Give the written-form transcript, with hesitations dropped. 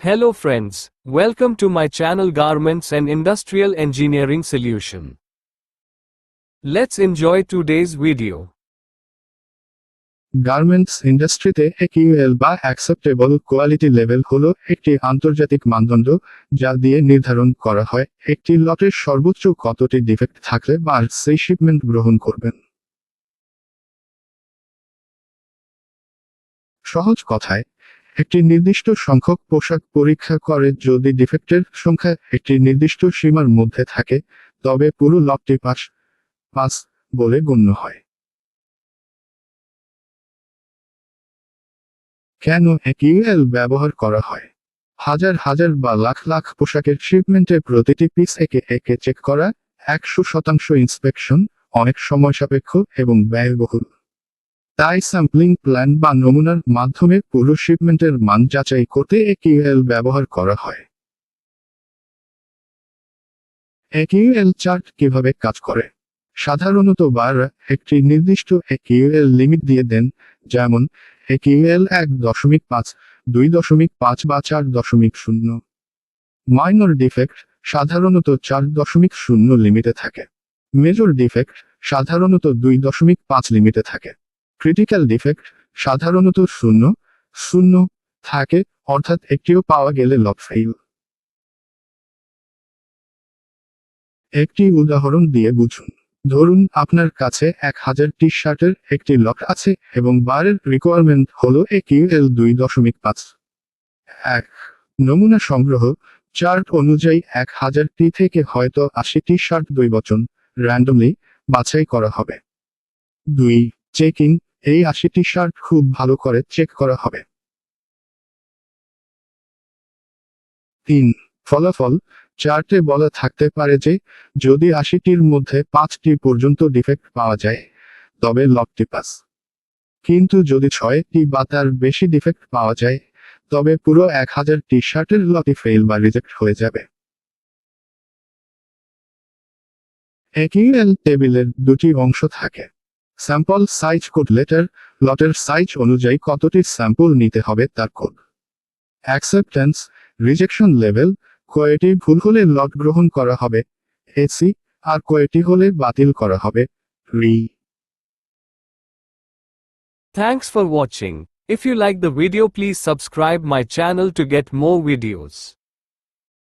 Hello friends, welcome to my channel Garments and Industrial Engineering Solution. Let's enjoy today's video. Garments ইন্ডাস্ট্রিতে একিউএল বা acceptable quality level হলো একটি আন্তর্জাতিক মানদণ্ড যা দিয়ে নির্ধারণ করা হয় একটি লটের সর্বোচ্চ কতটি ডিফেক্ট থাকলে বা সেই শিপমেন্ট গ্রহণ করবেন। সহজ কথায়, একটি নির্দিষ্ট সংখ্যক পোশাক পরীক্ষা করে যদি ডিফেক্টের সংখ্যা একটি নির্দিষ্ট সীমার মধ্যে থাকে তবে পুরো লটটি পাস বলে গণ্য হয়। কেন একিউএল ব্যবহার করা হয়? হাজার হাজার বা লাখ লাখ পোশাকের শিপমেন্টে প্রতিটি পিস একে একে চেক করা, 100% ইন্সপেকশন অনেক সময় সাপেক্ষ এবং ব্যয়বহুল। তাই স্যাম্পলিং প্ল্যান বা নমুনার মাধ্যমে পুরো শিপমেন্টের মান যাচাই করতে একিউএল ব্যবহার করা হয়। একিউএল চার্ট কিভাবে কাজ করে? সাধারণত বার একটি নির্দিষ্ট একিউএল লিমিট দিয়ে দেন, যেমন একিউএল 1.5, 2.5 বা 4.0। মাইনর ডিফেক্ট সাধারণত 4.0 লিমিটে থাকে। মেজর ডিফেক্ট সাধারণত 2.5 লিমিটে থাকে। ক্রিটিক্যাল ডিফেক্ট সাধারণত 0.0 থাকে, অর্থাৎ একটিও পাওয়া গেলে লট ফেইল। একটি উদাহরণ দিয়ে বুঝুন। ধরুন আপনার কাছে 1000 টি শার্টের একটি লট আছে এবং বারের রিকোয়ারমেন্ট হলো একিউএল 2.5। নমুনা সংগ্রহ চার্ট অনুযায়ী 1000টি থেকে হয়তো 80টি শার্ট দ্বৈবচন র্যান্ডমলি বাছাই করা হবে। 2. চেকিং এই 80টি শার্ট খুব ভালো করে চেক করা হবে। 3. ফলাফল চার্টে বলা থাকতে পারে যে যদি 80টির মধ্যে 5টি পর্যন্ত ডিফেক্ট পাওয়া যায় তবে লটটি পাস, কিন্তু যদি 6টি বা তার বেশি ডিফেক্ট পাওয়া যায় তবে পুরো 1000টি শার্টের লটই ফেইল বা রিজেক্ট হয়ে যাবে। একিউএল টেবিলের দুটি অংশ থাকে। স্যাম্পল সাইজ কোড লেটার, লটের সাইজ অনুযায়ী কতটি স্যাম্পল নিতে হবে তার কোড। অ্যাকসেপ্টেন্স রিজেকশন লেভেল, কয়টি ভুল হলে লট গ্রহণ করা হবে এসি, আর কয়টি হলে বাতিল করা হবে রি। Thanks for watching. If you like the video, please subscribe my channel to get more videos.